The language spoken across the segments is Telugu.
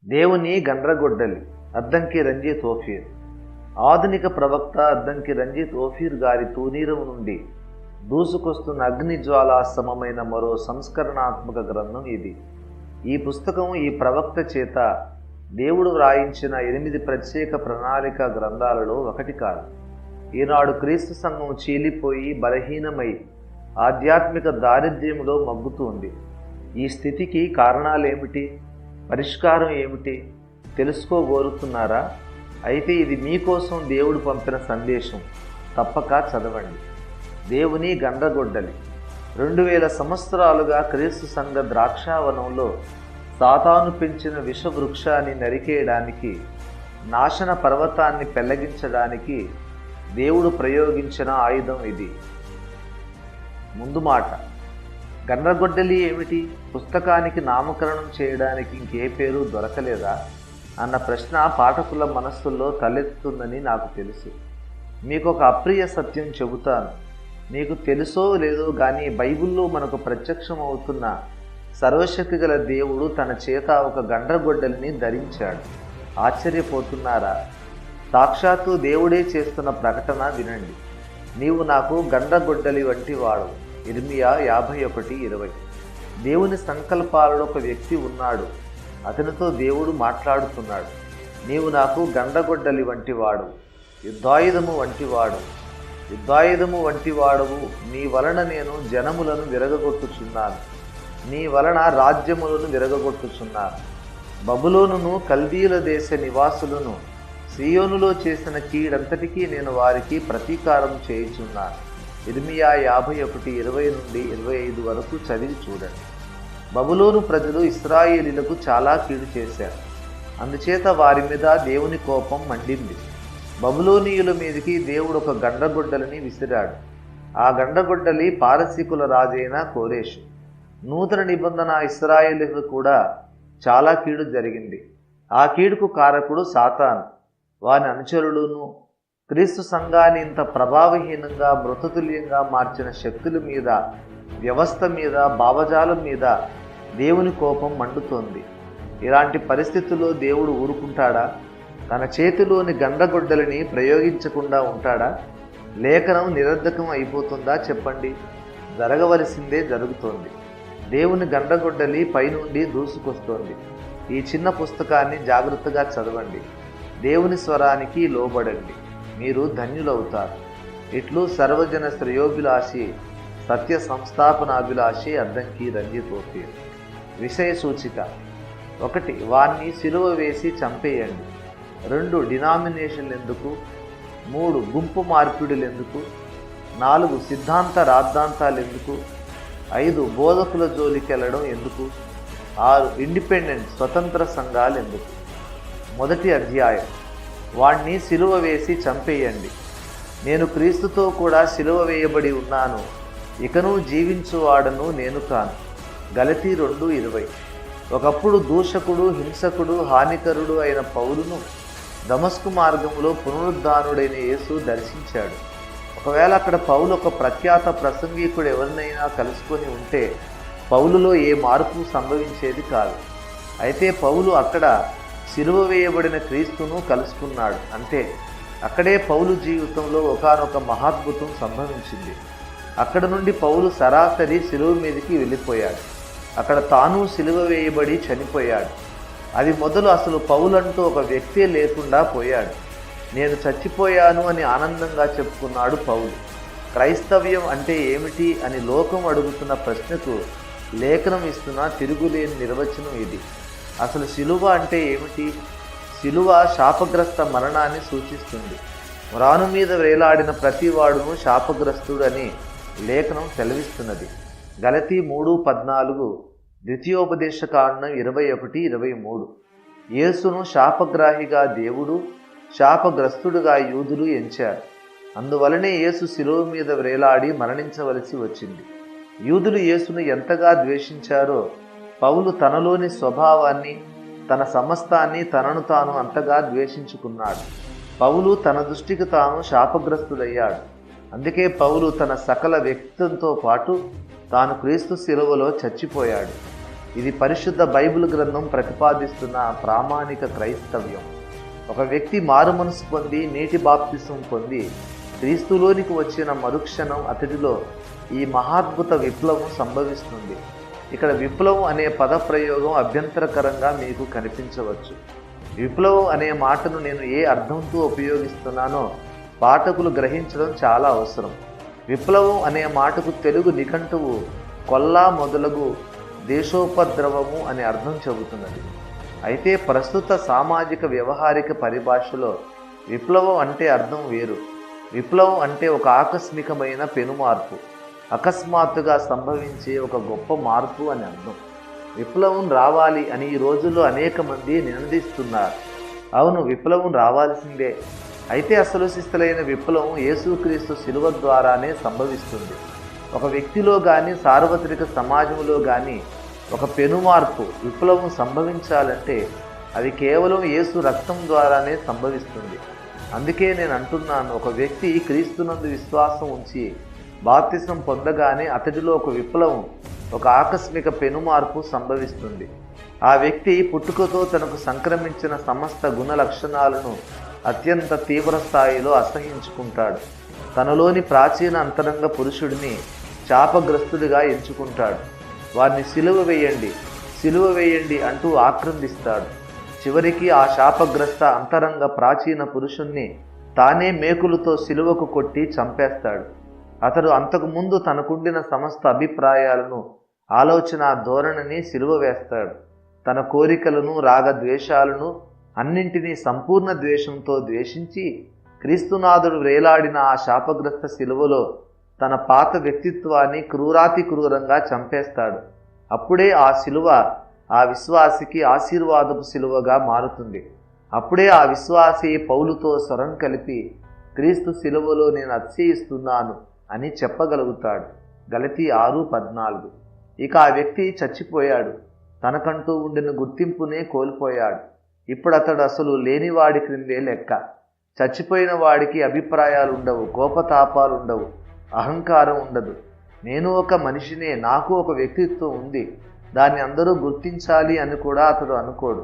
దేవుని గండ్రగొడ్డలి అద్దంకి రంజిత్ ఓఫీర్. ఆధునిక ప్రవక్త అద్దంకి రంజిత్ ఓఫీర్ గారి తూనీరం నుండి దూసుకొస్తున్న అగ్నిజ్వాలా సమమైన మరో సంస్కరణాత్మక గ్రంథం ఇది. ఈ పుస్తకం ఈ ప్రవక్త చేత దేవుడు వ్రాయించిన 8 ప్రత్యేక ప్రణాళిక గ్రంథాలలో ఒకటి కాదు. ఈనాడు క్రీస్తు సంఘం చీలిపోయి బలహీనమై ఆధ్యాత్మిక దారిద్ర్యంలో మగ్గుతుంది. ఈ స్థితికి కారణాలేమిటి, పరిష్కారం ఏమిటి తెలుసుకోగోరుతున్నారా? అయితే ఇది మీకోసం దేవుడు పంపిన సందేశం. తప్పక చదవండి. దేవుని గండ్రగొడ్డలి. 2000 సంవత్సరాలుగా క్రీస్తు సంఘ ద్రాక్షావనంలో సాతాను పెంచిన విషవృక్షాన్ని నరికేయడానికి, నాశన పర్వతాన్ని పెళ్లగించడానికి దేవుడు ప్రయోగించిన ఆయుధం ఇది. ముందు మాట, గండ్రగొడ్డలి ఏమిటి? పుస్తకానికి నామకరణం చేయడానికి ఇంకే పేరు దొరకలేదా అన్న ప్రశ్న పాఠకుల మనస్సుల్లో తలెత్తుతుందని నాకు తెలుసు. మీకు ఒక అప్రియ సత్యం చెబుతాను. మీకు తెలుసో లేదో కానీ బైబిల్లో మనకు ప్రత్యక్షం అవుతున్న సర్వశక్తి గల దేవుడు తన చేత ఒక గండ్రగొడ్డలిని ధరించాడు. ఆశ్చర్యపోతున్నారా? సాక్షాత్తు దేవుడే చేస్తున్న ప్రకటన వినండి. నీవు నాకు గండ్రగొడ్డలి వంటి వాడు. ఇర్మియా 51:20. దేవుని సంకల్పాలలో ఒక వ్యక్తి ఉన్నాడు. అతనితో దేవుడు మాట్లాడుతున్నాడు. నీవు నాకు గండ్రగొడ్డలి వంటి వాడు, యుద్ధాయుధము వంటి వాడు, యుద్ధాయుధము వంటి వాడవు. నీ వలన నేను జనములను విరగగొట్టుచున్నాను, నీ వలన రాజ్యములను విరగగొట్టుచున్నాను. బబులోనును కల్దీల దేశ నివాసులను సీయోనులో చేసిన కీడంతటికీ నేను వారికి ప్రతీకారం చేయుచున్నాను. ఇర్మియా 51:20-25 వరకు చదివి చూడండి. బబులోను ప్రజలు ఇశ్రాయేలీలకు చాలా కీడు చేశారు. అందుచేత వారి మీద దేవుని కోపం మండింది. బబులోనీయుల మీదకి దేవుడు ఒక గండ్రగొడ్డలిని విసిరాడు. ఆ గండ్రగొడ్డలి పారసీకుల రాజైన కోరేషు. నూతన నిబంధన ఇశ్రాయేలీలకు కూడా చాలా కీడు జరిగింది. ఆ కీడుకు కారకుడు సాతాను, వాని అనుచరులును. క్రీస్తు సంఘాన్ని ఇంత ప్రభావహీనంగా, మృతతుల్యంగా మార్చిన శక్తుల మీద, వ్యవస్థ మీద, భావజాలం మీద దేవుని కోపం మండుతోంది. ఇలాంటి పరిస్థితుల్లో దేవుడు ఊరుకుంటాడా? తన చేతిలోని గండ్రగొడ్డలిని ప్రయోగించకుండా ఉంటాడా? లేఖనం నిరర్ధకం అయిపోతుందా? చెప్పండి. జరగవలసిందే జరుగుతోంది. దేవుని గండ్రగొడ్డలి పైనుండి దూసుకొస్తోంది. ఈ చిన్న పుస్తకాన్ని జాగ్రత్తగా చదవండి. దేవుని స్వరానికి లోబడండి. మీరు ధన్యులవుతారు. ఇట్లు సర్వజన శ్రేయోభిలాషి, సత్య సంస్థాపనాభిలాషి అద్దంకి రంజిత్ ఓఫీర్. విషయ సూచిక: 1. వాణ్ణి సిలువ వేసి చంపేయండి. 2. డినామినేషన్లు ఎందుకు? 3. గుంపు మార్పిడులు ఎందుకు? 4. సిద్ధాంత రాద్ధాంతాలు ఎందుకు? 5. బోధకుల జోలికెళ్లడం ఎందుకు? 6. ఇండిపెండెంట్ స్వతంత్ర సంఘాలు ఎందుకు? మొదటి అధ్యాయం. వాణ్ణి సిలువ వేసి చంపేయండి. నేను క్రీస్తుతో కూడా సిలువ వేయబడి ఉన్నాను, ఇకను జీవించువాడను నేను కాను. గలతీ 2:20. ఒకప్పుడు దూషకుడు, హింసకుడు, హానికరుడు అయిన పౌలును దమస్కు మార్గంలో పునరుద్ధానుడైన యేసు దర్శించాడు. ఒకవేళ అక్కడ పౌలు ఒక ప్రఖ్యాత ప్రసంగికుడు ఎవరినైనా కలుసుకొని ఉంటే పౌలులో ఏ మార్పు సంభవించేది కాదు. అయితే పౌలు అక్కడ సిలువ వేయబడిన క్రీస్తును కలుసుకున్నాడు. అంతే. అక్కడే పౌలు జీవితంలో ఒకానొక మహాద్భుతం సంభవించింది. అక్కడ నుండి పౌలు సరాసరి సిలువ మీదకి వెళ్ళిపోయాడు. అక్కడ తాను సిలువ వేయబడి చనిపోయాడు. అది మొదలు అసలు పౌలు అంటూ ఒక వ్యక్తే లేకుండా పోయాడు. నేను చచ్చిపోయాను అని ఆనందంగా చెప్పుకున్నాడు పౌలు. క్రైస్తవ్యం అంటే ఏమిటి అని లోకం అడుగుతున్న ప్రశ్నకు లేఖనం ఇస్తున్న తిరుగులేని నిర్వచనం ఇది. అసలు సిలువ అంటే ఏమిటి? సిలువ శాపగ్రస్త మరణాన్ని సూచిస్తుంది. మ్రాను మీద వేలాడిన ప్రతి వాడును శాపగ్రస్తుడు అని లేఖనం సెలవిస్తున్నది. గలతీ 3:14, ద్వితీయోపదేశకాండం 21-23. యేసును శాపగ్రాహిగా దేవుడు, శాపగ్రస్తుడుగా యూదులు ఎంచారు. అందువలనే యేసు శిలువ మీద వేలాడి మరణించవలసి వచ్చింది. యూదులు యేసును ఎంతగా ద్వేషించారో పౌలు తనలోని స్వభావాన్ని, తన సమస్తాన్ని, తనను తాను అంతగా ద్వేషించుకున్నాడు. పౌలు తన దృష్టికి తాను శాపగ్రస్తుడయ్యాడు. అందుకే పౌలు తన సకల వ్యక్తిత్వంతో పాటు తాను క్రీస్తు శిలువలో చచ్చిపోయాడు. ఇది పరిశుద్ధ బైబిల్ గ్రంథం ప్రతిపాదిస్తున్న ప్రామాణిక క్రైస్తవ్యం. ఒక వ్యక్తి మారుమనసు పొంది నీటి బాప్తిసం పొంది క్రీస్తులోనికి వచ్చిన మరుక్షణం అతడిలో ఈ మహాద్భుత విప్లవం సంభవిస్తుంది. ఇక్కడ విప్లవం అనే పద ప్రయోగం అభ్యంతరకరంగా మీకు కనిపించవచ్చు. విప్లవం అనే మాటను నేను ఏ అర్థంతో ఉపయోగిస్తున్నానో పాఠకులు గ్రహించడం చాలా అవసరం. విప్లవం అనే మాటకు తెలుగు నిఘంటువు కొల్లా మొదలగు దేశోపద్రవము అనే అర్థం చెబుతున్నది. అయితే ప్రస్తుత సామాజిక వ్యవహారిక పరిభాషలో విప్లవం అంటే అర్థం వేరు. విప్లవం అంటే ఒక ఆకస్మికమైన పెనుమార్పు, అకస్మాత్తుగా సంభవించే ఒక గొప్ప మార్పు అని అర్థం. విప్లవం రావాలి అని ఈ రోజుల్లో అనేక మంది నినదిస్తున్నారు. అవును, విప్లవం రావాల్సిందే. అయితే అసలు శిస్తులైన విప్లవం యేసుక్రీస్తు శిలువ ద్వారానే సంభవిస్తుంది. ఒక వ్యక్తిలో కానీ సార్వత్రిక సమాజంలో కానీ ఒక పెనుమార్పు, విప్లవం సంభవించాలంటే అది కేవలం యేసు రక్తం ద్వారానే సంభవిస్తుంది. అందుకే నేను అంటున్నాను, ఒక వ్యక్తి క్రీస్తునందు విశ్వాసం ఉంచి బాప్తిసం పొందగానే అతడిలో ఒక విప్లవం, ఒక ఆకస్మిక పెనుమార్పు సంభవిస్తుంది. ఆ వ్యక్తి పుట్టుకతో తనకు సంక్రమించిన సమస్త గుణ లక్షణాలను అత్యంత తీవ్ర స్థాయిలో అసహించుకుంటాడు. తనలోని ప్రాచీన అంతరంగ పురుషుడిని శాపగ్రస్తుడిగా ఎంచుకుంటాడు. వారిని సిలువ వేయండి అంటూ ఆక్రందిస్తాడు. చివరికి ఆ శాపగ్రస్త అంతరంగ ప్రాచీన పురుషుణ్ణి తానే మేకులతో సిలువకు కొట్టి చంపేస్తాడు. అతడు అంతకుముందు తనకుండిన సమస్త అభిప్రాయాలను, ఆలోచన ధోరణిని సిలువ వేస్తాడు. తన కోరికలను, రాగద్వేషాలను అన్నింటినీ సంపూర్ణ ద్వేషంతో ద్వేషించి క్రీస్తునాథుడు వేలాడిన ఆ శాపగ్రస్త సిలువలో తన పాత వ్యక్తిత్వాన్ని క్రూరాతి క్రూరంగా చంపేస్తాడు. అప్పుడే ఆ సిలువ ఆ విశ్వాసికి ఆశీర్వాదపు సిలువగా మారుతుంది. అప్పుడే ఆ విశ్వాసి పౌలుతో స్వరం కలిపి క్రీస్తు సిలువలో నేను అతిశయిస్తున్నాను అని చెప్పగలుగుతాడు. గలతీ 6:14. ఇక ఆ వ్యక్తి చచ్చిపోయాడు. తనకంటూ ఉండిన గుర్తింపునే కోల్పోయాడు. ఇప్పుడు అతడు అసలు లేనివాడి క్రిందే లెక్క. చచ్చిపోయిన వాడికి అభిప్రాయాలు ఉండవు, కోపతాపాలు ఉండవు, అహంకారం ఉండదు. నేను ఒక మనిషినే, నాకు ఒక వ్యక్తిత్వం ఉంది, దాన్ని అందరూ గుర్తించాలి అని కూడా అతడు అనుకోడు.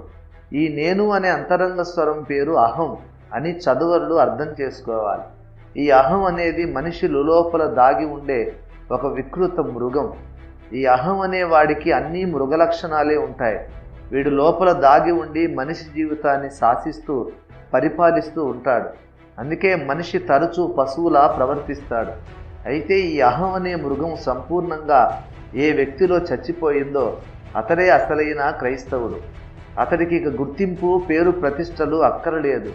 ఈ నేను అనే అంతరంగ స్వరం పేరు అహం అని చదువరులు అర్థం చేసుకోవాలి. ఈ అహం అనేది మనిషి లోపల దాగి ఉండే ఒక వికృత మృగం. ఈ అహం అనే వాడికి అన్ని మృగ లక్షణాలే ఉంటాయి. వీడు లోపల దాగి ఉండి మనిషి జీవితాన్ని శాసిస్తూ పరిపాలిస్తూ ఉంటాడు. అందుకే మనిషి తరచూ పశువులా ప్రవర్తిస్తాడు. అయితే ఈ అహం అనే మృగం సంపూర్ణంగా ఏ వ్యక్తిలో చచ్చిపోయిందో అతడే అసలైన క్రైస్తవుడు. అతడికి ఇక గుర్తింపు, పేరు, ప్రతిష్టలు అక్కరలేదు.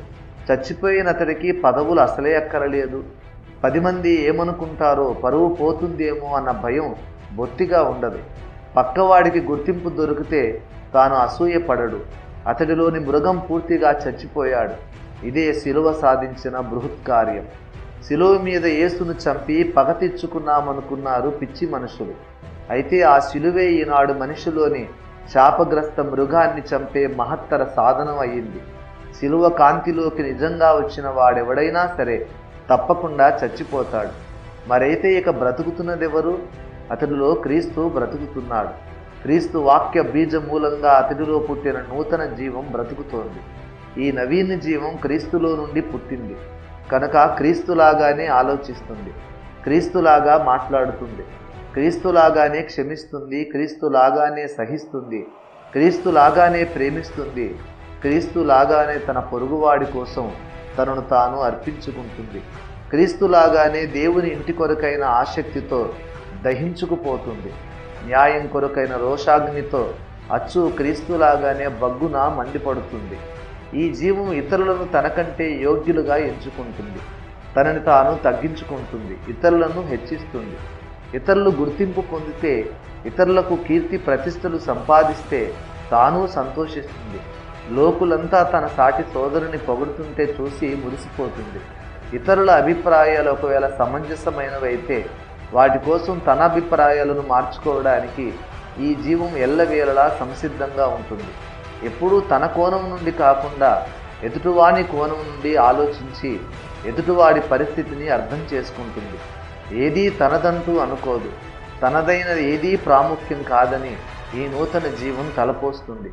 చచ్చిపోయిన అతడికి పదవులు అసలే అక్కరలేదు. 10 మంది ఏమనుకుంటారో, పరువు పోతుందేమో అన్న భయం బొత్తిగా ఉండదు. పక్కవాడికి గుర్తింపు దొరికితే తాను అసూయపడడు. అతడిలోని మృగం పూర్తిగా చచ్చిపోయాడు. ఇదే శిలువ సాధించిన బృహత్కార్యం. శిలువ మీద యేసును చంపి పగ తెచ్చుకున్నామనుకున్నారు పిచ్చి మనుషులు. అయితే ఆ శిలువే ఈనాడు మనిషిలోని శాపగ్రస్త మృగాన్ని చంపే మహత్తర సాధనం అయ్యింది. శిలువ కాంతిలోకి నిజంగా వచ్చిన వాడెవడైనా సరే తప్పకుండా చచ్చిపోతాడు. మరైతే ఇక బ్రతుకుతున్నదెవరు? అతడిలో క్రీస్తు బ్రతుకుతున్నాడు. క్రీస్తు వాక్య బీజ మూలంగా అతడిలో పుట్టిన నూతన జీవం బ్రతుకుతోంది. ఈ నవీన జీవం క్రీస్తులో నుండి పుట్టింది కనుక క్రీస్తులాగానే ఆలోచిస్తుంది, క్రీస్తులాగా మాట్లాడుతుంది, క్రీస్తులాగానే క్షమిస్తుంది, క్రీస్తులాగానే సహిస్తుంది, క్రీస్తులాగానే ప్రేమిస్తుంది, క్రీస్తులాగానే తన పొరుగువాడి కోసం తనను తాను అర్పించుకుంటుంది, క్రీస్తులాగానే దేవుని ఇంటి కొరకైన ఆసక్తితో దహించుకుపోతుంది, న్యాయం కొరకైన రోషాగ్నితో అచ్చు క్రీస్తులాగానే బగ్గున మండిపడుతుంది. ఈ జీవం ఇతరులను తనకంటే యోగ్యులుగా ఎంచుకుంటుంది, తనని తాను తగ్గించుకుంటుంది, ఇతరులను హెచ్చిస్తుంది. ఇతరులు గుర్తింపు పొందితే, ఇతరులకు కీర్తి ప్రతిష్టలు సంపాదిస్తే తాను సంతోషిస్తుంది. లోకులంతా తన సాటి సోదరుని పొగుడుతుంటే చూసి మురిసిపోతుంది. ఇతరుల అభిప్రాయాలు ఒకవేళ సమంజసమైనవైతే వాటి కోసం తన అభిప్రాయాలను మార్చుకోవడానికి ఈ జీవం ఎల్లవేళలా సంసిద్ధంగా ఉంటుంది. ఎప్పుడూ తన కోణం నుండి కాకుండా ఎదుటివాని కోణం నుండి ఆలోచించి ఎదుటివాడి పరిస్థితిని అర్థం చేసుకుంటుంది. ఏదీ తనదంటూ అనుకోదు. తనదైనది ఏదీ ప్రాముఖ్యం కాదని ఈ నూతన జీవం తలపోస్తుంది.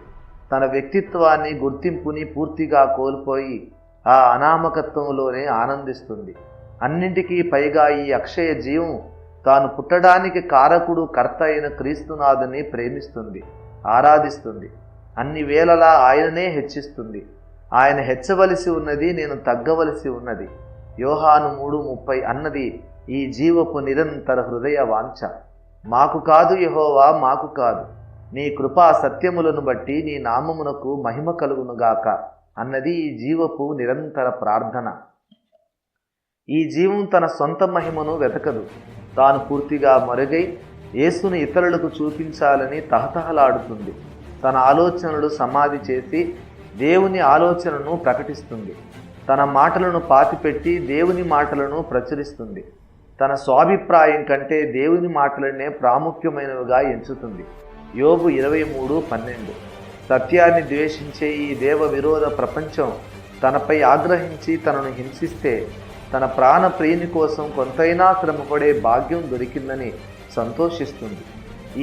తన వ్యక్తిత్వాన్ని, గుర్తింపుని పూర్తిగా కోల్పోయి ఆ అనామకత్వంలోనే ఆనందిస్తుంది. అన్నింటికీ పైగా ఈ అక్షయ జీవం తాను పుట్టడానికి కారకుడు, కర్త అయిన క్రీస్తునాథుని ప్రేమిస్తుంది, ఆరాధిస్తుంది. అన్ని వేళలా ఆయననే హెచ్చిస్తుంది. ఆయన హెచ్చవలసి ఉన్నది, నేను తగ్గవలసి ఉన్నది. యోహాను 3:30 అన్నది ఈ జీవపు నిరంతర హృదయ వాంఛ. మాకు కాదు యెహోవా, మాకు కాదు, నీ కృపా సత్యములను బట్టి నీ నామమునకు మహిమ కలుగునుగాక అన్నది ఈ జీవపు నిరంతర ప్రార్థన. ఈ జీవం తన సొంత మహిమను వెతకదు. తాను పూర్తిగా మరుగై యేసును ఇతరులకు చూపించాలని తహతహలాడుతుంది. తన ఆలోచనలు సమాధి చేసి దేవుని ఆలోచనను ప్రకటిస్తుంది. తన మాటలను పాతిపెట్టి దేవుని మాటలను ప్రచురిస్తుంది. తన స్వాభిప్రాయం కంటే దేవుని మాటలనే ప్రాముఖ్యమైనవిగా ఎంచుతుంది. యోబు 23:12. సత్యాన్ని ద్వేషించే ఈ దేవ విరోధ ప్రపంచం తనపై ఆగ్రహించి తనను హింసిస్తే తన ప్రాణ ప్రియుని కోసం కొంతైనా శ్రమపడే భాగ్యం దొరికిందని సంతోషిస్తుంది.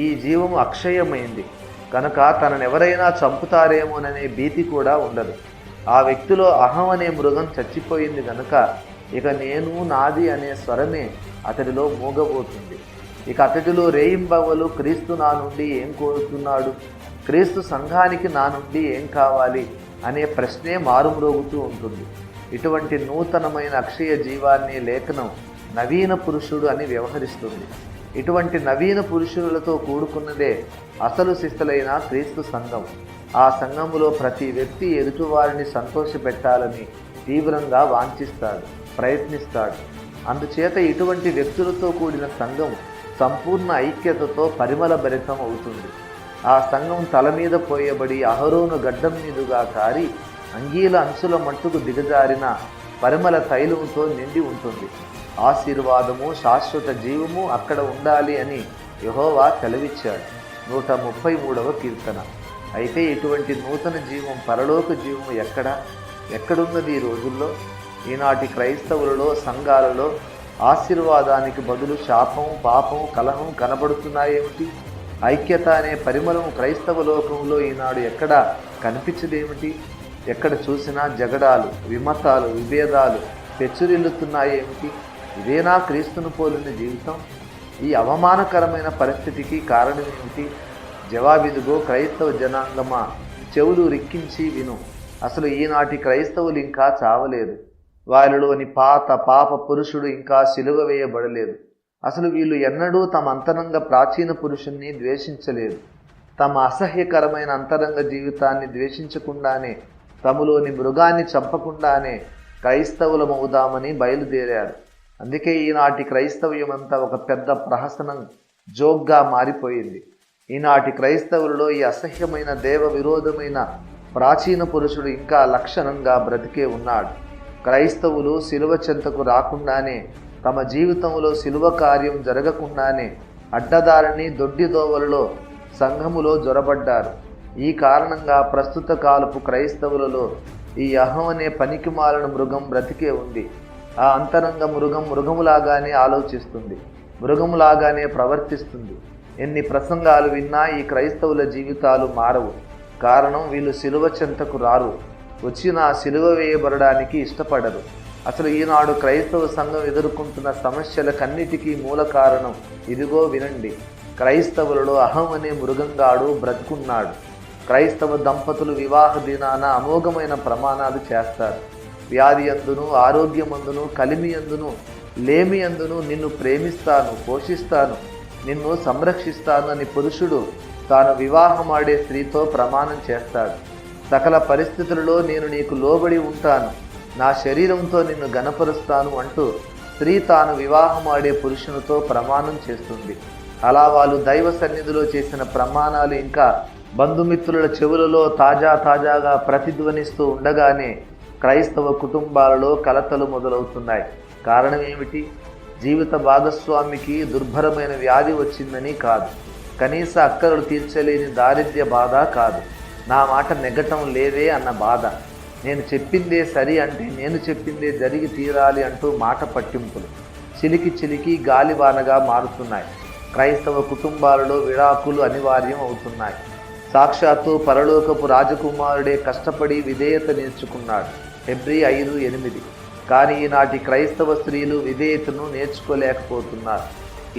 ఈ జీవం అక్షయమైంది కనుక తననెవరైనా చంపుతారేమోననే భీతి కూడా ఉండదు. ఆ వ్యక్తిలో అహం అనే మృగం చచ్చిపోయింది కనుక ఇక నేను, నాది అనే స్వరమే అతడిలో మూగబోతుంది. ఇక అతడిలో రేయింబవలు క్రీస్తు నా నుండి ఏం కోరుతున్నాడు, క్రీస్తు సంఘానికి నా నుండి ఏం కావాలి అనే ప్రశ్నే మారుమ్రోగుతూ ఉంటుంది. ఇటువంటి నూతనమైన అక్షయ జీవాన్ని లేఖనం నవీన పురుషుడు అని వ్యవహరిస్తుంది. ఇటువంటి నవీన పురుషులతో కూడుకున్నదే అసలు శిస్తులైన క్రీస్తు సంఘం. ఆ సంఘములో ప్రతి వ్యక్తి ఎదుటివారిని సంతోషపెట్టాలని తీవ్రంగా వాంఛిస్తాడు, ప్రయత్నిస్తాడు. అందుచేత ఇటువంటి వ్యక్తులతో కూడిన సంఘం సంపూర్ణ ఐక్యతతో పరిమళ భరితం అవుతుంది. ఆ సంఘం తల మీద పోయబడి అహరోను గడ్డం మీదుగా కారి అంగీల అంచుల మట్టుకు దిగజారిన పరిమళ తైలంతో నిండి ఉంటుంది. ఆశీర్వాదము, శాశ్వత జీవము అక్కడ ఉండాలి అని యెహోవా సెలవిచ్చాడు. 133వ కీర్తన. అయితే ఇటువంటి నూతన జీవం, పరలోక జీవం ఎక్కడున్నది ఈ రోజుల్లో? ఈనాటి క్రైస్తవులలో, సంఘాలలో ఆశీర్వాదానికి బదులు శాపం, పాపం, కలహం కనబడుతున్నాయేమిటి? ఐక్యత అనే పరిమళం క్రైస్తవ లోకంలో ఈనాడు ఎక్కడా కనిపించదేమిటి? ఎక్కడ చూసినా జగడాలు, విమతాలు, విభేదాలు పెచ్చురిల్లుతున్నాయేమిటి? ఇదేనా క్రీస్తును పోలిన జీవితం? ఈ అవమానకరమైన పరిస్థితికి కారణమేమిటి? జవాబిదిగో, క్రైస్తవ జనాంగమా, చెవులు రిక్కించి విను. అసలు ఈనాటి క్రైస్తవులు ఇంకా చావలేదు. వారిలోని పాప పురుషుడు ఇంకా సిలువ వేయబడలేదు. అసలు వీళ్ళు ఎన్నడూ తమ అంతరంగ ప్రాచీన పురుషుణ్ణి ద్వేషించలేదు. తమ అసహ్యకరమైన అంతరంగ జీవితాన్ని ద్వేషించకుండానే, తమలోని మృగాన్ని చంపకుండానే క్రైస్తవులమవుదామని బయలుదేరారు. అందుకే ఈనాటి క్రైస్తవ్యమంతా ఒక పెద్ద ప్రహసనం, జోక్గా మారిపోయింది. ఈనాటి క్రైస్తవులలో ఈ అసహ్యమైన దేవ విరోధమైన ప్రాచీన పురుషుడు ఇంకా లక్షణంగా బ్రతికే ఉన్నాడు. క్రైస్తవులు సిలువ చెంతకు రాకుండానే, తమ జీవితంలో సిలువ కార్యం జరగకుండానే అడ్డదారిని, దొడ్డిదోవలలో సంఘములో జొరబడ్డారు. ఈ కారణంగా ప్రస్తుత కాలపు క్రైస్తవులలో ఈ అహం అనే పనికిమాలిన మృగం బ్రతికే ఉంది. ఆ అంతరంగ మృగం మృగములాగానే ఆలోచిస్తుంది, మృగములాగానే ప్రవర్తిస్తుంది. ఎన్ని ప్రసంగాలు విన్నా ఈ క్రైస్తవుల జీవితాలు మారవు. కారణం, వీళ్ళు సిలువ చెంతకు రారు, వచ్చిన సిలువ వేయబడడానికి ఇష్టపడరు. అసలు ఈనాడు క్రైస్తవ సంఘం ఎదుర్కొంటున్న సమస్యలకన్నిటికీ మూల కారణం ఇదిగో వినండి. క్రైస్తవులలో అహం అనే మృగంగాడు బ్రతుకున్నాడు. క్రైస్తవ దంపతులు వివాహ దినాన అమోఘమైన ప్రమాణాలు చేస్తారు. వ్యాధి అందును, ఆరోగ్యమందును, కలిమి అందును, లేమి అందును నిన్ను ప్రేమిస్తాను, పోషిస్తాను, నిన్ను సంరక్షిస్తాను అని పురుషుడు తాను వివాహమాడే స్త్రీతో ప్రమాణం చేస్తాడు. సకల పరిస్థితులలో నేను నీకు లోబడి ఉంటాను, నా శరీరంతో నిన్ను గణపరుస్తాను అంటూ స్త్రీ తాను వివాహమాడే పురుషునితో ప్రమాణం చేస్తుంది. అలా వాళ్ళు దైవ సన్నిధిలో చేసిన ప్రమాణాలు ఇంకా బంధుమిత్రుల చెవులలో తాజాగా ప్రతిధ్వనిస్తూ ఉండగానే క్రైస్తవ కుటుంబాలలో కలతలు మొదలవుతున్నాయి. కారణం ఏమిటి? జీవిత భాగస్వామికి దుర్భరమైన వ్యాధి వచ్చిందని కాదు, కనీస అక్కరలు తీర్చలేని దారిద్ర్య బాధ కాదు, నా మాట నెగ్గటం లేదే అన్న బాధ, నేను చెప్పిందే సరి అంటే నేను చెప్పిందే జరిగి తీరాలి అంటూ మాట పట్టింపులు చిలికి గాలివానగా మారుతున్నాయి. క్రైస్తవ కుటుంబాలలో విడాకులు అనివార్యం అవుతున్నాయి. సాక్షాత్తు పరలోకపు రాజకుమారుడే కష్టపడి విధేయత నేర్చుకున్నాడు. హెబ్రీ 5:8. కానీ ఈనాటి క్రైస్తవ స్త్రీలు విధేయతను నేర్చుకోలేకపోతున్నారు.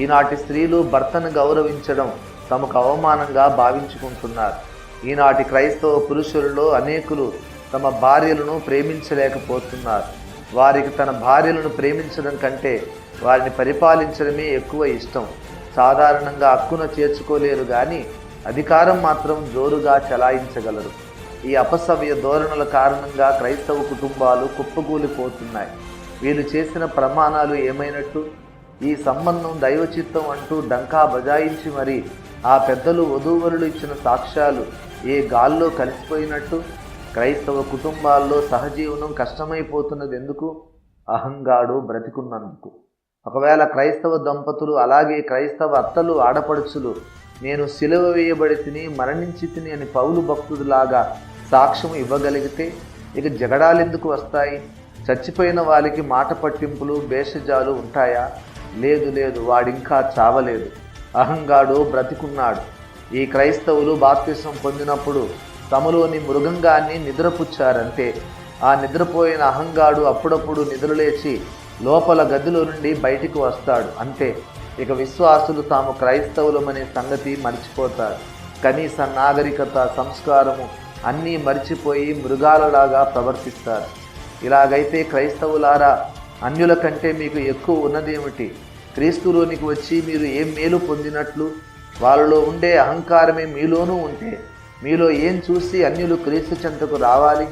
ఈనాటి స్త్రీలు భర్తను గౌరవించడం తమకు అవమానంగా భావించుకుంటున్నారు. ఈనాటి క్రైస్తవ పురుషులలో అనేకులు తమ భార్యలను ప్రేమించలేకపోతున్నారు. వారికి తన భార్యలను ప్రేమించడం కంటే వారిని పరిపాలించడమే ఎక్కువ ఇష్టం. సాధారణంగా హక్కున చేర్చుకోలేరు కానీ అధికారం మాత్రం జోరుగా చలాయించగలరు. ఈ అపసవ్య ధోరణుల కారణంగా క్రైస్తవ కుటుంబాలు కుప్పకూలిపోతున్నాయి. వీళ్ళు చేసిన ప్రమాణాలు ఏమైనట్టు? ఈ సంబంధం దైవచిత్తం అంటూ డంకా బజాయించి మరి ఆ పెద్దలు వధూవరులు ఇచ్చిన సాక్ష్యాలు ఏ గాల్లో కలిసిపోయినట్టు? క్రైస్తవ కుటుంబాల్లో సహజీవనం కష్టమైపోతున్నది ఎందుకు? అహంగాడు బ్రతికున్నందుకు. ఒకవేళ క్రైస్తవ దంపతులు అలాగే క్రైస్తవ అత్తలు ఆడపడుచులు నేను సిలువ వేయబడి తిని మరణించి తిని అని పౌలు భక్తుడిలాగా సాక్ష్యం ఇవ్వగలిగితే ఇక జగడాలెందుకు వస్తాయి? చచ్చిపోయిన వాళ్ళకి మాట పట్టింపులు భేషజాలు ఉంటాయా? లేదు, వాడింకా చావలేదు. అహంగాడు బ్రతికున్నాడు. ఈ క్రైస్తవులు బాప్తిసం పొందినప్పుడు తమలోని మృగంగాన్ని నిద్రపుచ్చారంటే ఆ నిద్రపోయిన అహంగాడు అప్పుడప్పుడు నిద్రలేచి లోపల గదిలో నుండి బయటికి వస్తాడు అంతే. ఇక విశ్వాసులు తాము క్రైస్తవులమనే సంగతి మర్చిపోతారు. కనీస నాగరికత, సంస్కారము అన్నీ మర్చిపోయి మృగాలలాగా ప్రవర్తిస్తారు. ఇలాగైతే క్రైస్తవులారా, అన్యుల కంటే మీకు ఎక్కువ ఉన్నదేమిటి? క్రీస్తులోనికి వచ్చి మీరు ఏం మేలు పొందినట్లు? వాళ్ళలో ఉండే అహంకారమే మీలోనూ ఉంటే మీలో ఏం చూసి అన్యులు క్రీస్తు చెంతకు రావాలి?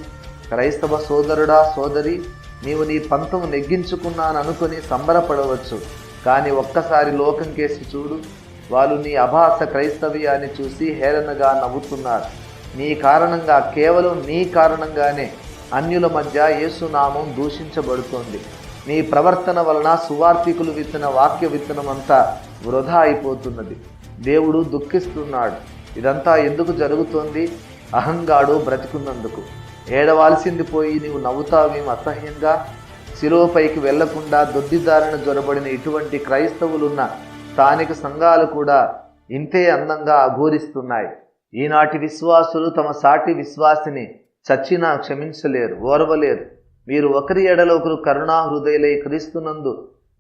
క్రైస్తవ సోదరుడా, సోదరి, నీవు నీ పంతం నెగ్గించుకున్నాననుకొని సంబరపడవచ్చు. కానీ ఒక్కసారి లోకం కేసి చూడు. వాళ్ళు నీ అభాస క్రైస్తవ్యాన్ని చూసి హేళనగా నవ్వుతున్నారు. నీ కారణంగా, కేవలం నీ కారణంగానే అన్యుల మధ్య యేసునామం దూషించబడుతోంది. నీ ప్రవర్తన వలన సువార్తికులు విత్తన వాక్య విత్తనమంతా వృధా అయిపోతున్నది. దేవుడు దుఃఖిస్తున్నాడు. ఇదంతా ఎందుకు జరుగుతోంది? అహంగాడు బ్రతికున్నందుకు. ఏడవాల్సింది పోయి నీవు నవ్వుతావేం అసహ్యంగా? శిలువపైకి వెళ్లకుండా దొడ్డిదారిన జొరబడిన ఇటువంటి క్రైస్తవులున్న స్థానిక సంఘాలు కూడా ఇంతే అందంగా అఘోరిస్తున్నాయి. ఈనాటి విశ్వాసులు తమ సాటి విశ్వాసిని చచ్చినా క్షమించలేరు, ఓర్వలేరు. మీరు ఒకరి ఎడల ఒకరు కరుణాహృదయులై క్రీస్తునందు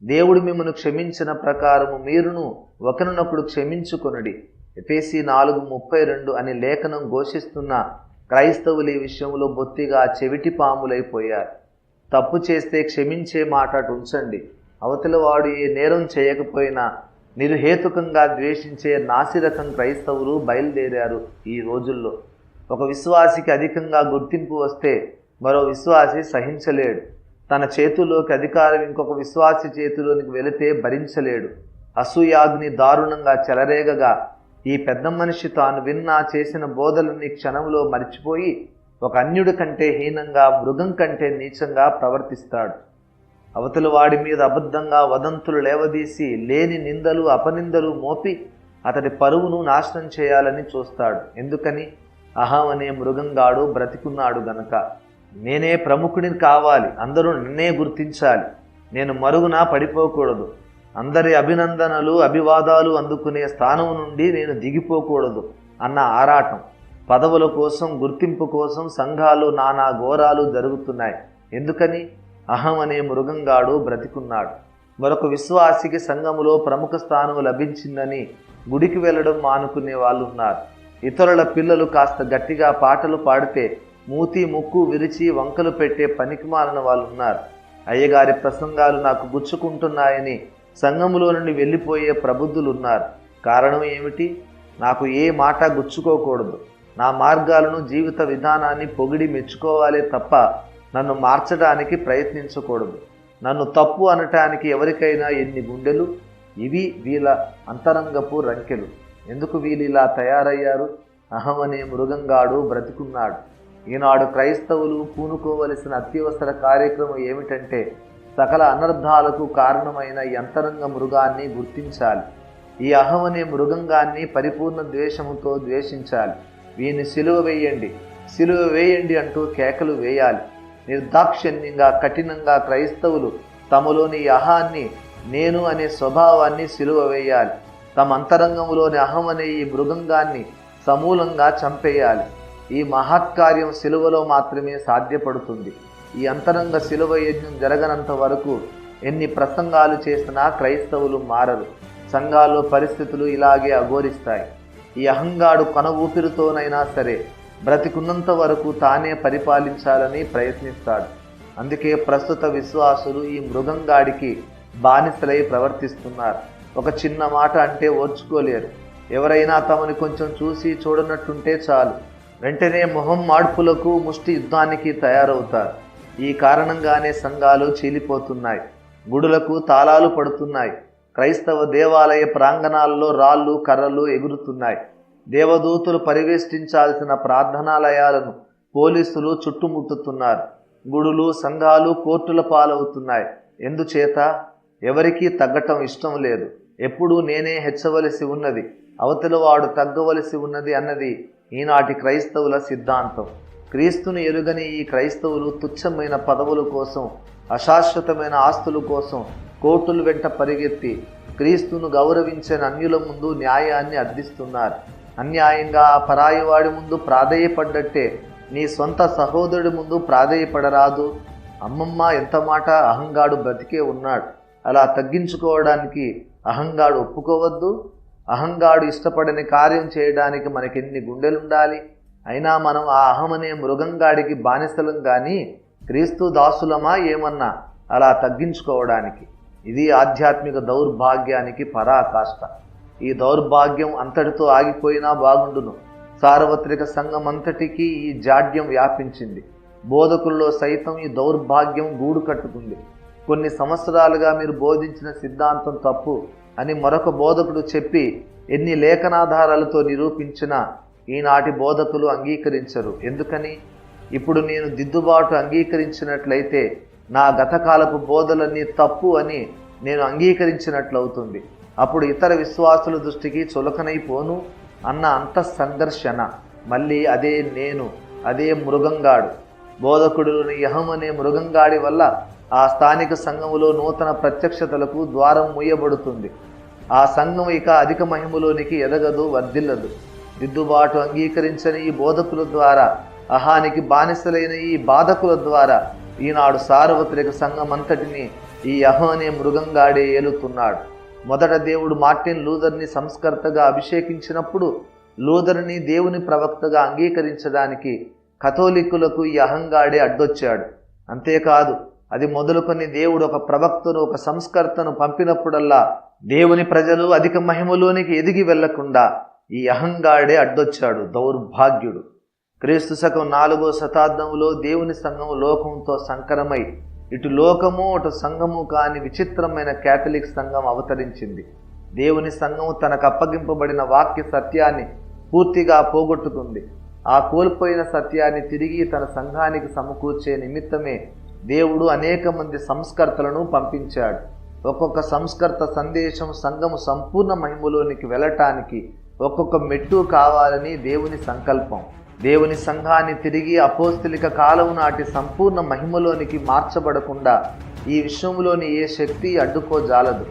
దేవుడు మిమ్మల్ని క్షమించిన ప్రకారము మీరును ఒకరినొకడు క్షమించుకొనుడి. ఎఫెసీ 4:32 అని లేఖనం ఘోషిస్తున్న క్రైస్తవులు ఈ విషయంలో బొత్తిగా చెవిటి పాములైపోయారు. తప్పు చేస్తే క్షమించే మాట అటు ఉంచండి. అవతలవాడు ఏ నేరం చేయకపోయినా నిర్హేతుకంగా ద్వేషించే నాసిరకం క్రైస్తవులు బయలుదేరారు ఈ రోజుల్లో. ఒక విశ్వాసికి అధికంగా గుర్తింపు వస్తే మరో విశ్వాసి సహించలేడు. తన చేతుల్లోకి అధికారం ఇంకొక విశ్వాసి చేతిలోనికి వెళితే భరించలేడు. అసూయాగ్ని దారుణంగా చెలరేగగా ఈ పెద్ద మనిషి తాను విన్నా చేసిన బోధలన్నీ క్షణంలో మరిచిపోయి ఒక అన్యుడి కంటే హీనంగా, మృగం కంటే నీచంగా ప్రవర్తిస్తాడు. అవతల వాడి మీద అబద్ధంగా వదంతులు లేవదీసి లేని నిందలు అపనిందలు మోపి అతడి పరువును నాశనం చేయాలని చూస్తాడు. ఎందుకని? అహం అనే మృగంగాడు బ్రతికున్నాడు గనక. నేనే ప్రముఖుడిని కావాలి, అందరూ నన్నే గుర్తించాలి, నేను మరుగున పడిపోకూడదు, అందరి అభినందనలు అభివాదాలు అందుకునే స్థానం నుండి నేను దిగిపోకూడదు అన్న ఆరాటం. పదవుల కోసం, గుర్తింపు కోసం సంఘాలు నానా ఘోరాలు జరుగుతున్నాయి. ఎందుకని? అహం అనే మృగంగాడు బ్రతికున్నాడు. మరొక విశ్వాసికి సంఘములో ప్రముఖ స్థానం లభించిందని గుడికి వెళ్ళడం మానుకునే వాళ్ళు ఉన్నారు. ఇతరుల పిల్లలు కాస్త గట్టిగా పాటలు పాడితే మూతి ముక్కు విరిచి వంకలు పెట్టే పనికిమాలిన వాళ్ళు ఉన్నారు. అయ్యగారి ప్రసంగాలు నాకు గుచ్చుకుంటున్నాయని సంఘములో నుండి వెళ్ళిపోయే ప్రబుద్ధులు ఉన్నారు. కారణం ఏమిటి? నాకు ఏ మాట గుచ్చుకోకూడదు, నా మార్గాలను జీవిత విధానాన్ని పొగిడి మెచ్చుకోవాలే తప్ప నన్ను మార్చడానికి ప్రయత్నించకూడదు. నన్ను తప్పు అనటానికి ఎవరికైనా ఎన్ని గుండెలు? ఇవి వీళ్ళ అంతరంగపు రంకెలు. ఎందుకు వీళ్ళు ఇలా తయారయ్యారు? అహం అనే మృగంగాడు బ్రతికున్నాడు. ఈనాడు క్రైస్తవులు పూనుకోవలసిన అత్యవసర కార్యక్రమం ఏమిటంటే సకల అనర్థాలకు కారణమైన ఈ అంతరంగ మృగాన్ని గుర్తించాలి. ఈ అహం అనే మృగంగాన్ని పరిపూర్ణ ద్వేషముతో ద్వేషించాలి. వీని సిలువ వేయండి, సిలువ వేయండి అంటూ కేకలు వేయాలి. నిర్దాక్షిణ్యంగా, కఠినంగా క్రైస్తవులు తమలోని అహాన్ని, నేను అనే స్వభావాన్ని సిలువ వేయాలి. తమ అంతరంగంలోని అహం అనే ఈ మృగంగాన్ని సమూలంగా చంపేయాలి. ఈ మహత్కార్యం శిలువలో మాత్రమే సాధ్యపడుతుంది. ఈ అంతరంగ శిలువ యజ్ఞం జరగనంత వరకు ఎన్ని ప్రసంగాలు చేసినా క్రైస్తవులు మారరు. సంఘాల్లో పరిస్థితులు ఇలాగే అఘోరిస్తాయి. ఈ అహంగాడు కొన ఊపిరితోనైనా సరే బ్రతికున్నంత వరకు తానే పరిపాలించాలని ప్రయత్నిస్తాడు. అందుకే ప్రస్తుత విశ్వాసులు ఈ మృగంగాడికి బానిసలై ప్రవర్తిస్తున్నారు. ఒక చిన్న మాట అంటే ఓర్చుకోలేరు. ఎవరైనా తమని కొంచెం చూసి చూడనట్టుంటే చాలు, వెంటనే మొహం మార్పులకు ముష్టి యుద్ధానికి తయారవుతారు. ఈ కారణంగానే సంఘాలు చీలిపోతున్నాయి, గుడులకు తాళాలు పడుతున్నాయి, క్రైస్తవ దేవాలయ ప్రాంగణాల్లో రాళ్ళు కర్రలు ఎగురుతున్నాయి. దేవదూతలు పరివేష్టించాల్సిన ప్రార్థనాలయాలను పోలీసులు చుట్టుముట్టుతున్నారు. గుడులు సంఘాలు కోర్టుల పాలవుతున్నాయి. ఎందుచేత? ఎవరికీ తగ్గటం ఇష్టం లేదు. ఎప్పుడూ నేనే హెచ్చవలసి ఉన్నది, అవతలవాడు తగ్గవలసి ఉన్నది అన్నది ఈనాటి క్రైస్తవుల సిద్ధాంతం. క్రీస్తుని ఎరుగని ఈ క్రైస్తవులు తుచ్చమైన పదవుల కోసం, అశాశ్వతమైన ఆస్తుల కోసం కోర్టుల వెంట పరిగెత్తి క్రీస్తును గౌరవించిన అన్యుల ముందు న్యాయాన్ని అర్థిస్తున్నారు. అన్యాయంగా ఆ పరాయివాడి ముందు ప్రాధేయపడ్డట్టే నీ సొంత సహోదరుడి ముందు ప్రాధేయపడరాదు. అమ్మమ్మ ఎంత మాట, అహంగాడు బ్రతికే ఉన్నాడు. అలా తగ్గించుకోవడానికి అహంగాడు ఒప్పుకోవద్దు. అహంగాడు ఇష్టపడని కార్యం చేయడానికి మనకెన్ని గుండెలుండాలి. అయినా మనం ఆ అహమనే మృగంగాడికి బానిసలం కానీ క్రీస్తు దాసులమా ఏమన్నా అలా తగ్గించుకోవడానికి? ఇది ఆధ్యాత్మిక దౌర్భాగ్యానికి పరాకాష్ట. ఈ దౌర్భాగ్యం అంతటితో ఆగిపోయినా బాగుండును. సార్వత్రిక సంఘం అంతటికీ ఈ జాడ్యం వ్యాపించింది. బోధకుల్లో సైతం ఈ దౌర్భాగ్యం గూడు కట్టుకుంది. కొన్ని సంవత్సరాలుగా మీరు బోధించిన సిద్ధాంతం తప్పు అని మరొక బోధకుడు చెప్పి ఎన్ని లేఖనాధారాలతో నిరూపించినా ఈనాటి బోధకులు అంగీకరించరు. ఎందుకని? ఇప్పుడు నేను దిద్దుబాటు అంగీకరించినట్లయితే నా గతకాలపు బోధలన్నీ తప్పు అని నేను అంగీకరించినట్లవుతుంది. అప్పుడు ఇతర విశ్వాసుల దృష్టికి చులకనైపోను అన్న అంతఃసంఘర్షణ. మళ్ళీ అదే నేను, అదే మృగంగాడు. బోధకుడులోని యహం అనే మృగంగాడి వల్ల ఆ స్థానిక సంఘములో నూతన ప్రత్యక్షతలకు ద్వారం మూయబడుతుంది. ఆ సంఘం ఇక అధిక మహిమలోనికి ఎదగదు, వర్ధిల్లదు. దిద్దుబాటు అంగీకరించని ఈ బోధకుల ద్వారా, అహానికి బానిసలైన ఈ బాధకుల ద్వారా ఈనాడు సార్వత్రిక సంఘం అంతటిని ఈ యహం అనే మృగంగాడే ఏలుతున్నాడు. మొదట దేవుడు మార్టిన్ లూథర్ని సంస్కర్తగా అభిషేకించినప్పుడు లూథర్ని దేవుని ప్రవక్తగా అంగీకరించడానికి కథోలిక్కులకు ఈ అహంగాడే అడ్డొచ్చాడు. అంతేకాదు, అది మొదలుకొని దేవుడు ఒక ప్రవక్తను, ఒక సంస్కర్తను పంపినప్పుడల్లా దేవుని ప్రజలు అధిక మహిమలోనికి ఎదిగి వెళ్లకుండా ఈ అహంగాడే అడ్డొచ్చాడు. దౌర్భాగ్యుడు. క్రీస్తు శకం 4వ శతాబ్దంలో దేవుని సంఘం లోకంతో సంకరమై ఇటు లోకము అటు సంఘము కాని విచిత్రమైన క్యాథలిక్ సంఘం అవతరించింది. దేవుని సంఘం తనకు అప్పగింపబడిన వాక్య సత్యాన్ని పూర్తిగా పోగొట్టుకుంది. ఆ కోల్పోయిన సత్యాన్ని తిరిగి తన సంఘానికి సమకూర్చే నిమిత్తమే దేవుడు అనేక మంది సంస్కర్తలను పంపించాడు. ఒక్కొక్క సంస్కర్త సందేశం సంఘము సంపూర్ణ మహిమలోనికి వెళ్ళటానికి ఒక్కొక్క మెట్టు కావాలని దేవుని సంకల్పం. దేవుని సంఘాన్ని తిరిగి అపోస్తలిక కాలం నాటి సంపూర్ణ మహిమలోనికి మార్చబడకుండా ఈ విశ్వంలోని ఏ శక్తి అడ్డుకోజాలదు.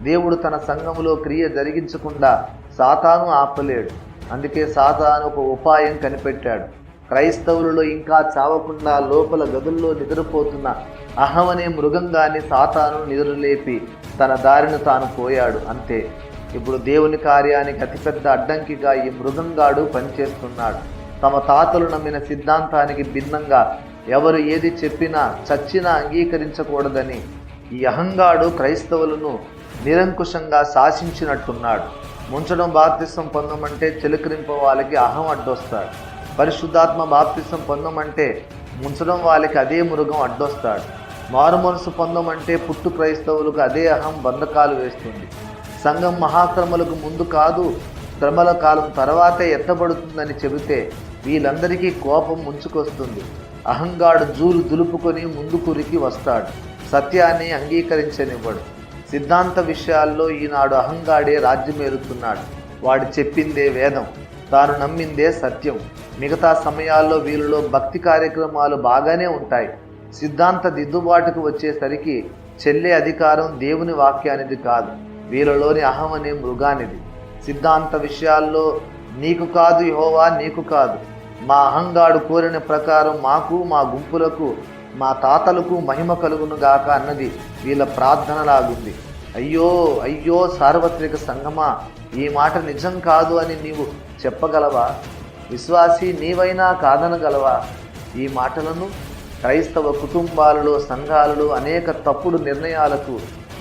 దేవుడు తన సంఘములో క్రియ జరిగించకుండా సాతాను ఆపలేడు. అందుకే సాతాను ఒక ఉపాయం కనిపెట్టాడు. క్రైస్తవులలో ఇంకా చావకుండా లోపల గదుల్లో నిద్రపోతున్న అహమనే మృగంగాన్ని సాతాను నిద్రలేపి తన దారిని తాను పోయాడు. అంతే. ఇప్పుడు దేవుని కార్యానికి అతిపెద్ద అడ్డంకిగా ఈ మృగంగాడు పనిచేస్తున్నాడు. తమ తాతలు నమ్మిన సిద్ధాంతానికి భిన్నంగా ఎవరు ఏది చెప్పినా చచ్చినా అంగీకరించకూడదని ఈ అహంగాడు క్రైస్తవులను నిరంకుశంగా శాసించినట్టున్నాడు. ముంచడం బాప్తిసం పొందమంటే చిలకరింప వాళ్ళకి అహం అడ్డొస్తాడు. పరిశుద్ధాత్మ బాప్తిసం పొందమంటే ముంచడం వాళ్ళకి అదే మృగం అడ్డొస్తాడు. మారు మనసు పొందమంటే పుట్టు క్రైస్తవులకు అదే అహం బంధకాలు వేస్తుంది. సంఘం మహాశ్రమలకు ముందు కాదు, శ్రమల కాలం తర్వాతే ఎత్తబడుతుందని చెబితే వీళ్ళందరికీ కోపం ముంచుకొస్తుంది. అహంగాడు జూలు దులుపుకొని ముందుకురికి వస్తాడు. సత్యాన్ని అంగీకరించనివ్వడు. సిద్ధాంత విషయాల్లో ఈనాడు అహంగాడే రాజ్యమేలుతున్నాడు. వాడు చెప్పిందే వేదం, తాను నమ్మిందే సత్యం. మిగతా సమయాల్లో వీళ్ళలో భక్తి కార్యక్రమాలు బాగానే ఉంటాయి. సిద్ధాంత దిద్దుబాటుకు వచ్చేసరికి చెల్లే అధికారం దేవుని వాక్యానిది కాదు, వీళ్ళలోని అహం అనే మృగానిది. సిద్ధాంత విషయాల్లో నీకు కాదు యెహోవా, నీకు కాదు. మా అహంగాడు కోరిన ప్రకారం మాకు, మా గుంపులకు, మా తాతలకు మహిమ కలుగును గాక అన్నది వీళ్ళ ప్రార్థనలాగుంది. అయ్యో అయ్యో సార్వత్రిక సంఘమా, ఈ మాట నిజం కాదు అని నీవు చెప్పగలవా? విశ్వాసి నీవైనా కాదనగలవా? ఈ మాటలను క్రైస్తవ కుటుంబాలలో, సంఘాలలో అనేక తప్పుడు నిర్ణయాలకు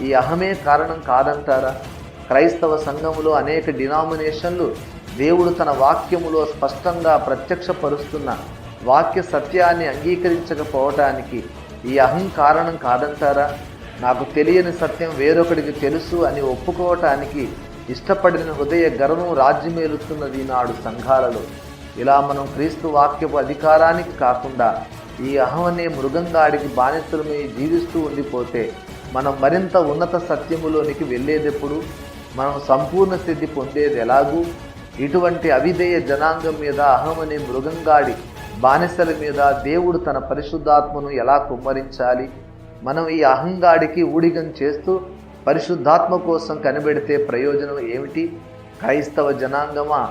ఈ అహమే కారణం కాదంటారా? క్రైస్తవ సంఘములో అనేక డినామినేషన్లు దేవుడు తన వాక్యములో స్పష్టంగా ప్రత్యక్షపరుస్తున్న వాక్య సత్యాన్ని అంగీకరించకపోవటానికి ఈ అహం కారణం కాదంటారా? నాకు తెలియని సత్యం వేరొకడికి తెలుసు అని ఒప్పుకోవటానికి ఇష్టపడిన హృదయ గర్వం రాజ్యమేలుతున్నది ఈనాడు సంఘాలలో. ఇలా మనం క్రీస్తు వాక్యపు అధికారానికి కాకుండా ఈ అహం అనే మృగంగాడికి బానిసలమై జీవిస్తూ ఉండిపోతే మనం మరింత ఉన్నత సత్యములోనికి వెళ్ళేదెప్పుడు? మనం సంపూర్ణ స్థితి పొందేది ఎలాగూ? ఇటువంటి అవిధేయ జనాంగం మీద, అహం అనే మృగంగాడి బానిసల మీద దేవుడు తన పరిశుద్ధాత్మను ఎలా కుమ్మరించాలి? మనం ఈ అహంగాడికి ఊడిగం చేస్తూ పరిశుద్ధాత్మ కోసం కనిపెడితే ప్రయోజనం ఏమిటి? క్రైస్తవ జనాంగమా,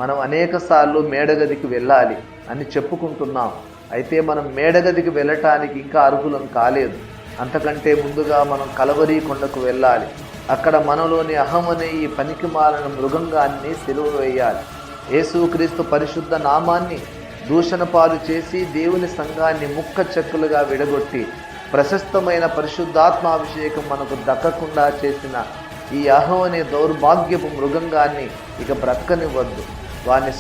మనం అనేకసార్లు మేడగదికి వెళ్ళాలి అని చెప్పుకుంటున్నాం. అయితే మనం మేడగదికి వెళ్ళటానికి ఇంకా అర్హులం కాలేదు. అంతకంటే ముందుగా మనం కలవరీ కొండకు వెళ్ళాలి. అక్కడ మనలోని అహం అనే ఈ పనికిమాలిన మృగంగాన్ని సిలువ వేయాలి. యేసుక్రీస్తు పరిశుద్ధ నామాన్ని దూషణ పాలు చేసి దేవుని సంఘాన్ని ముక్క చెక్కులుగా విడగొట్టి ప్రశస్తమైన పరిశుద్ధాత్మాభిషేకం మనకు దక్కకుండా చేసిన ఈ అహం అనే దౌర్భాగ్యపు మృగంగాన్ని ఇక బ్రతకనివ్వద్దు. వాడిని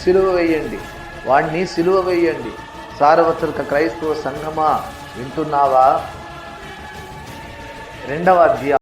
సిలువ వేయండి. సార్వత్రిక క్రైస్తవ సంఘమా, వింటున్నావా? 2వ అధ్యాయం